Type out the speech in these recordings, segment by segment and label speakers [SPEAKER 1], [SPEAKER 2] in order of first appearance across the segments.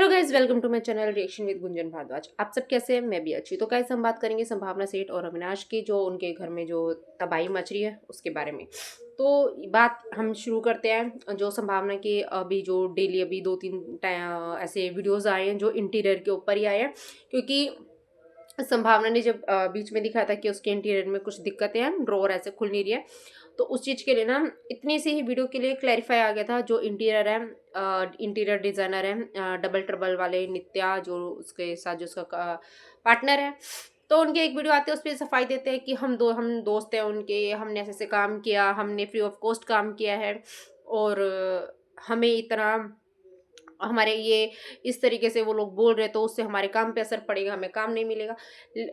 [SPEAKER 1] Hello guys, welcome to my channel reaction with Gunjan Bhardwaj. आप सब कैसे हैं? मैं भी अच्छी। तो गाइज हम बात करेंगे संभावना सेठ और अविनाश की, जो उनके घर में जो तबाही मच रही है उसके बारे में। तो बात हम शुरू करते हैं। जो संभावना के अभी जो डेली अभी 2-3 ऐसे वीडियोस आए हैं जो इंटीरियर के ऊपर ही आए हैं, क्योंकि संभावना ने जब बीच में दिखाया था कि उसके इंटीरियर में कुछ दिक्कतें हैं, ड्रॉअर ऐसे खुल नहीं रही है। तो उस चीज़ के लिए ना इतनी सी ही वीडियो के लिए क्लैरिफाई आ गया था। जो इंटीरियर है, इंटीरियर डिज़ाइनर है, डबल ट्रबल वाले नित्या, जो उसके साथ जो उसका पार्टनर है, तो उनके एक वीडियो आते हैं, उस पे सफाई देते हैं कि हम दोस्त हैं उनके, हमने ऐसे काम किया, हमने फ्री ऑफ कॉस्ट काम किया है, और हमें इतना हमारे ये इस तरीके से वो लोग बोल रहे, तो उससे हमारे काम पे असर पड़ेगा, हमें काम नहीं मिलेगा।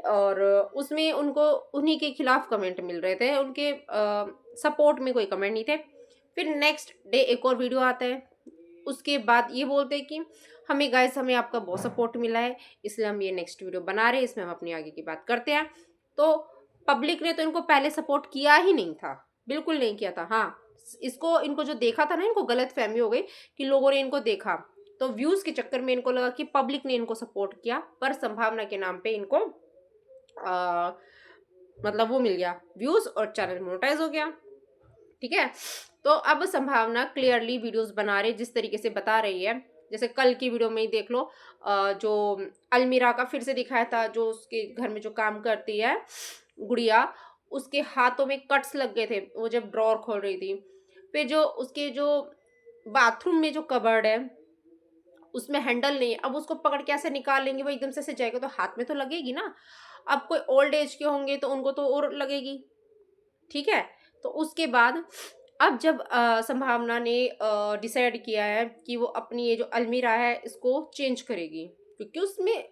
[SPEAKER 1] और उसमें उनको उन्हीं के खिलाफ कमेंट मिल रहे थे, उनके सपोर्ट में कोई कमेंट नहीं थे। फिर नेक्स्ट डे एक और वीडियो आता है, उसके बाद ये बोलते हैं कि हमें गाइस, हमें आपका बहुत सपोर्ट मिला है, इसलिए हम ये नेक्स्ट वीडियो बना रहे हैं, इसमें हम अपनी आगे की बात करते हैं। तो पब्लिक ने तो इनको पहले सपोर्ट किया ही नहीं था, बिल्कुल नहीं किया था। हाँ, इसको इनको जो देखा था ना, इनको गलत फहमी हो गई कि लोगों ने इनको देखा, तो व्यूज के चक्कर में इनको लगा कि पब्लिक ने इनको सपोर्ट किया, पर संभावना के नाम पे इनको आ, मतलब वो मिल गया व्यूज और चैनल मोनेटाइज हो गया। ठीक है, तो अब संभावना क्लियरली वीडियोस बना रही, जिस तरीके से बता रही है। जैसे कल की वीडियो में ही देख लो, जो अलमीरा का फिर से दिखाया था, जो उसके घर में जो काम करती है गुड़िया, उसके हाथों में कट्स लग गए थे वो जब ड्रॉर खोल रही थी। फिर जो उसके जो बाथरूम में जो कबर्ड है, उसमें हैंडल नहीं है, अब उसको पकड़ के ऐसे निकाल लेंगे, वो एकदम से जाएगा तो हाथ में तो लगेगी ना। अब कोई ओल्ड एज के होंगे तो उनको तो और लगेगी। ठीक है, तो उसके बाद अब जब संभावना ने डिसाइड किया है कि वो अपनी ये जो अलमीरा है इसको चेंज करेगी, क्योंकि उसमें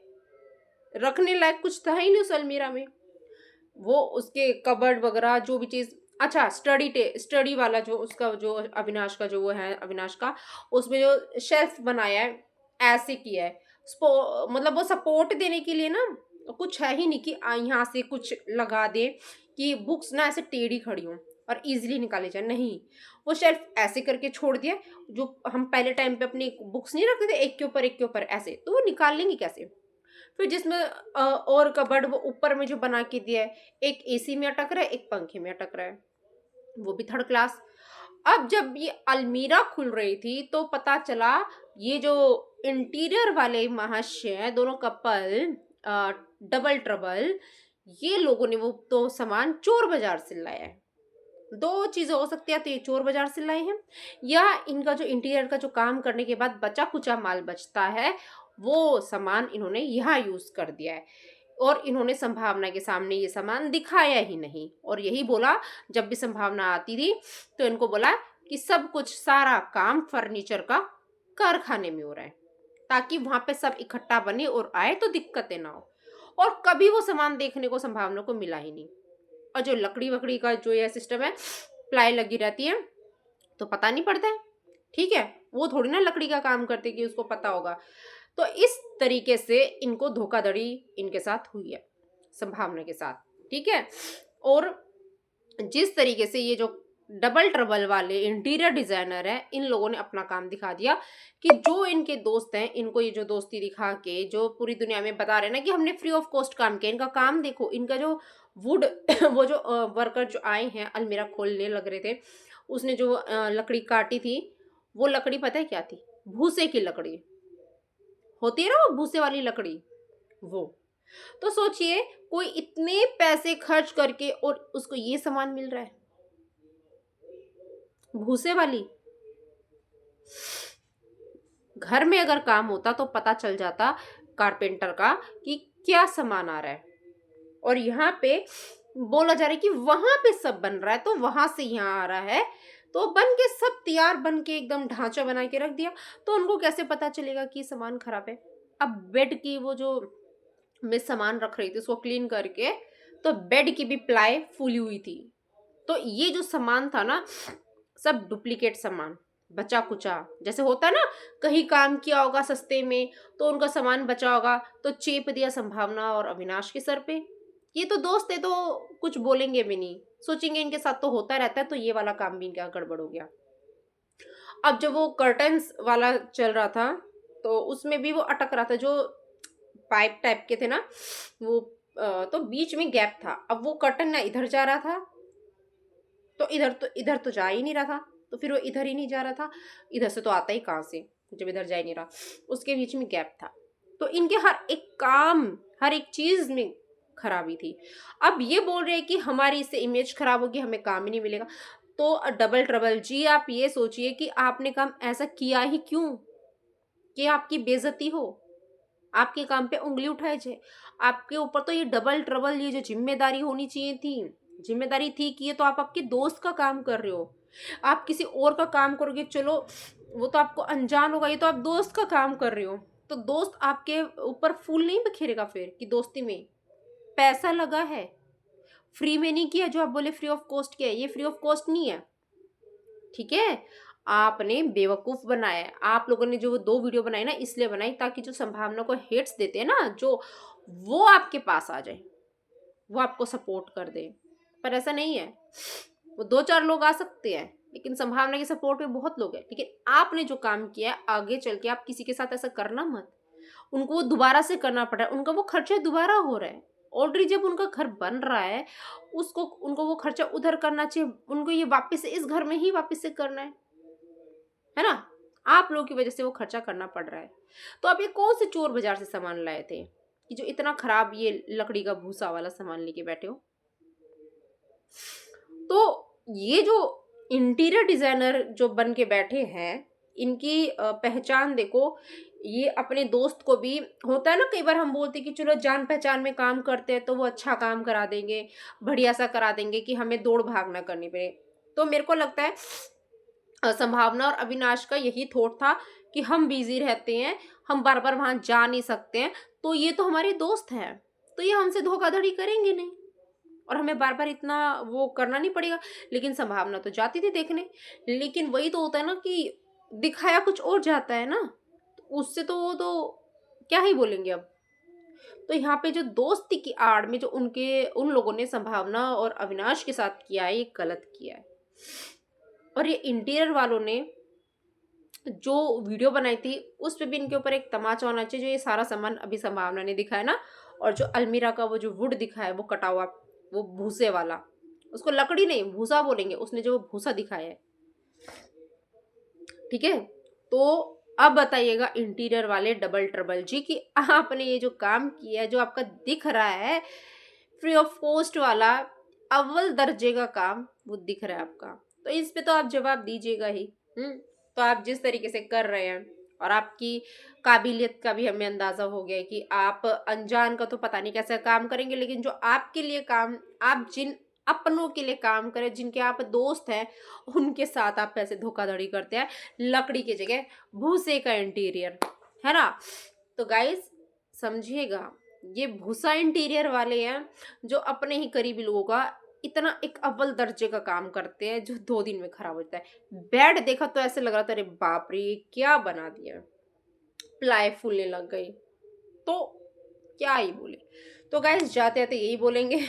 [SPEAKER 1] रखने लायक कुछ था ही नहीं उस अलमीरा में। वो उसके कबर्ड वगैरह जो भी चीज़, अच्छा स्टडी वाला जो उसका जो अविनाश का जो वो है, अविनाश का उसमें जो शेल्फ बनाया है, ऐसे किया है। मतलब वो सपोर्ट देने के लिए ना कुछ है ही नहीं कि यहाँ से कुछ लगा दे कि बुक्स ना ऐसे टेढ़ी खड़ी हों और इजीली निकाले जाए, नहीं। वो शेल्फ ऐसे करके छोड़ दिया, जो हम पहले टाइम पे अपनी बुक्स नहीं रखते थे एक के ऊपर ऐसे, तो वो निकाल लेंगे कैसे। फिर जिसमें और कबर्ड वो ऊपर में जो बना के दिया है, एक एसी में अटक रहा है, एक पंखे में अटक रहा है, वो भी थर्ड क्लास। अब जब ये अलमीरा खुल रही थी तो पता चला ये जो इंटीरियर वाले महाशय हैं, दोनों कपल, डबल ट्रबल, ये लोगों ने वो तो सामान चोर बाजार से लाया है। दो चीजें हो सकती है, तो ये चोर बाजार से लाए हैं, या इनका जो इंटीरियर का जो काम करने के बाद बचा कुचा माल बचता है, वो सामान इन्होंने यहाँ यूज कर दिया है। और इन्होंने संभावना के सामने ये सामान दिखाया ही नहीं, और यही बोला, जब भी संभावना आती थी तो इनको बोला कि सब कुछ सारा काम फर्नीचर का कारखाने में हो रहा है, ताकि वहां पे सब इकट्ठा बने और आए तो दिक्कतें ना हो। और कभी वो सामान देखने को संभावना को मिला ही नहीं। और जो लकड़ी वकड़ी का जो यह सिस्टम है, प्लाई लगी रहती है तो पता नहीं पड़ता है। ठीक है, वो थोड़ी ना लकड़ी का काम करते कि उसको पता होगा। तो इस तरीके से इनको धोखाधड़ी इनके साथ हुई है, संभावना के साथ। ठीक है, और जिस तरीके से ये जो डबल ट्रबल वाले इंटीरियर डिजाइनर है, इन लोगों ने अपना काम दिखा दिया कि जो इनके दोस्त हैं, इनको ये जो दोस्ती दिखा के जो पूरी दुनिया में बता रहे हैं ना कि हमने फ्री ऑफ कॉस्ट काम किया, इनका काम देखो, इनका जो वुड वो जो वर्कर जो आए हैं अलमीरा खोलने लग रहे थे, उसने जो लकड़ी काटी थी, वो लकड़ी पता है क्या थी? भूसे की लकड़ी होती है ना, वो भूसे वाली लकड़ी, वो। तो सोचिए, कोई इतने पैसे खर्च करके और उसको ये सामान मिल रहा है, भूसे वाली। घर में अगर काम होता तो पता चल जाता कारपेंटर का कि क्या सामान आ रहा है, और यहाँ पे बोला जा रहा है कि वहां पे सब बन रहा है, तो वहां से यहाँ आ रहा है, तो बन के सब तैयार, बन के एकदम ढांचा बना के रख दिया, तो उनको कैसे पता चलेगा कि सामान खराब है। अब बेड की वो जो मैं सामान रख रही थी उसको क्लीन करके, तो बेड की भी प्लाई फूली हुई थी। तो ये जो सामान था ना, सब डुप्लीकेट सामान, बचा कुचा, जैसे होता है ना, कहीं काम किया होगा सस्ते में तो उनका सामान बचा होगा, तो चेप दिया संभावना और अविनाश के सर पे। ये तो दोस्त है तो कुछ बोलेंगे भी नहीं, सोचेंगे इनके साथ तो होता रहता है, तो ये वाला काम भी इनका गड़बड़ हो गया। अब जब वो कर्टन्स वाला चल रहा था, तो उसमें भी वो अटक रहा था, जो पाइप टाइप के थे ना वो, तो बीच में गैप था। अब वो कर्टन ना इधर जा रहा था, तो इधर तो जा ही नहीं रहा था, तो फिर वो इधर ही नहीं जा रहा था, इधर से तो आता ही कहाँ से जब इधर जा ही नहीं रहा। उसके बीच में गैप था, तो इनके हर एक काम, हर एक चीज में खराबी थी। अब ये बोल रहे हैं कि हमारी इससे इमेज खराब होगी, हमें काम ही नहीं मिलेगा। तो डबल ट्रबल जी, आप ये सोचिए कि आपने काम ऐसा किया ही क्यों कि आपकी बेइज्जती हो, आपके काम पे उंगली उठाई जाए। आपके ऊपर तो ये डबल ट्रबल, ये जो जिम्मेदारी होनी चाहिए थी, जिम्मेदारी थी कि ये तो आप आपके दोस्त का काम कर रहे हो। आप किसी और का काम करोगे चलो, वो तो आपको अनजान होगा, ये तो आप दोस्त का काम कर रहे हो, तो दोस्त आपके ऊपर फूल नहीं बिखेरेगा फिर कि दोस्ती में पैसा लगा है। फ्री में नहीं किया, जो आप बोले फ्री ऑफ कॉस्ट किया है, ये फ्री ऑफ कॉस्ट नहीं है, ठीक है। आपने बेवकूफ बनाया है। आप लोगों ने जो वो 2 वीडियो बनाई ना, इसलिए बनाई ताकि जो संभावना को हेट्स देते हैं ना, जो वो आपके पास आ जाए, वो आपको सपोर्ट कर दे। पर ऐसा नहीं है, वो 2-4 लोग आ सकते हैं, लेकिन संभावना के सपोर्ट में बहुत लोग हैं। लेकिन आपने जो काम किया है, आगे चल के आप किसी के साथ ऐसा करना मत। उनको वो दोबारा से करना पड़ रहा है, उनका वो खर्चा दोबारा हो रहा है। ऑलरेडी जब उनका घर बन रहा है, उसको उनको वो खर्चा उधर करना चाहिए, उनको ये वापस से इस घर में ही वापस से करना है ना। आप लोगों की वजह से वो खर्चा करना पड़ रहा है। तो आप ये कौन से चोर बाजार से सामान लाए थे कि जो इतना खराब ये लकड़ी का भूसा वाला सामान लेके बैठे हो। तो ये जो इंटीरियर डिजाइनर जो बन के बैठे हैं, इनकी पहचान देखो। ये अपने दोस्त को भी, होता है ना कई बार हम बोलते कि चलो जान पहचान में काम करते हैं तो वो अच्छा काम करा देंगे, बढ़िया सा करा देंगे कि हमें दौड़ भाग ना करनी पड़े। तो मेरे को लगता है संभावना और अविनाश का यही थॉट था कि हम बिजी रहते हैं, हम बार बार वहां जा नहीं सकते हैं, तो ये तो हमारे दोस्त हैं, तो ये हमसे धोखाधड़ी करेंगे नहीं और हमें बार बार इतना वो करना नहीं पड़ेगा। लेकिन संभावना तो जाती थी देखने, लेकिन वही तो होता है ना कि दिखाया कुछ और जाता है ना, तो उससे तो वो तो क्या ही बोलेंगे अब। तो यहाँ पे जो दोस्ती की आड़ में जो उनके उन लोगों ने संभावना और अविनाश के साथ किया है, ये गलत किया है। और ये इंटीरियर वालों ने जो वीडियो बनाई थी, उस पे भी इनके ऊपर एक तमाचा होना चाहिए। जो ये सारा सामान अभी संभावना ने दिखाया ना, और जो अलमीरा का वो जो वुड दिखाया है, वो कटा हुआ, वो भूसे वाला, उसको लकड़ी नहीं भूसा बोलेंगे, उसने जो भूसा दिखाया है, ठीक है। तो अब बताइएगा इंटीरियर वाले डबल ट्रबल जी कि आपने ये जो काम किया है, जो आपका दिख रहा है फ्री ऑफ कॉस्ट वाला अव्वल दर्जे का काम, वो दिख रहा है आपका, तो इस पे तो आप जवाब दीजिएगा ही। तो आप जिस तरीके से कर रहे हैं, और आपकी काबिलियत का भी हमें अंदाजा हो गया है कि आप अनजान का तो पता नहीं कैसे काम करेंगे, लेकिन जो आपके लिए काम, आप जिन अपनों के लिए काम करें, जिनके आप दोस्त हैं, उनके साथ आप ऐसे धोखाधड़ी करते हैं, लकड़ी की जगह भूसे का इंटीरियर, है ना। तो गाइस समझिएगा, ये भूसा इंटीरियर वाले हैं जो अपने ही करीबी लोगों का इतना एक अव्वल दर्जे का काम करते हैं, जो 2 दिन में खराब हो जाता है। बेड देखा तो ऐसे लग रहा था, अरे बाप रे ये क्या बना दिया, प्लाई फूलने लग गई, तो क्या ही बोले। तो गाइस जाते आते यही बोलेंगे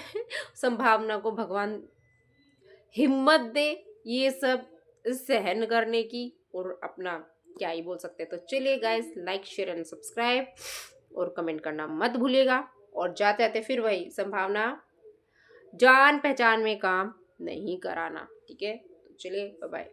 [SPEAKER 1] संभावना को भगवान हिम्मत दे ये सब सहन करने की, और अपना क्या ही बोल सकते हैं। तो चलिए guys, like share and subscribe और कमेंट करना मत भूलिएगा। और जाते आते फिर वही, संभावना जान पहचान में काम नहीं कराना, ठीक है। तो चलिए, बाय बाय।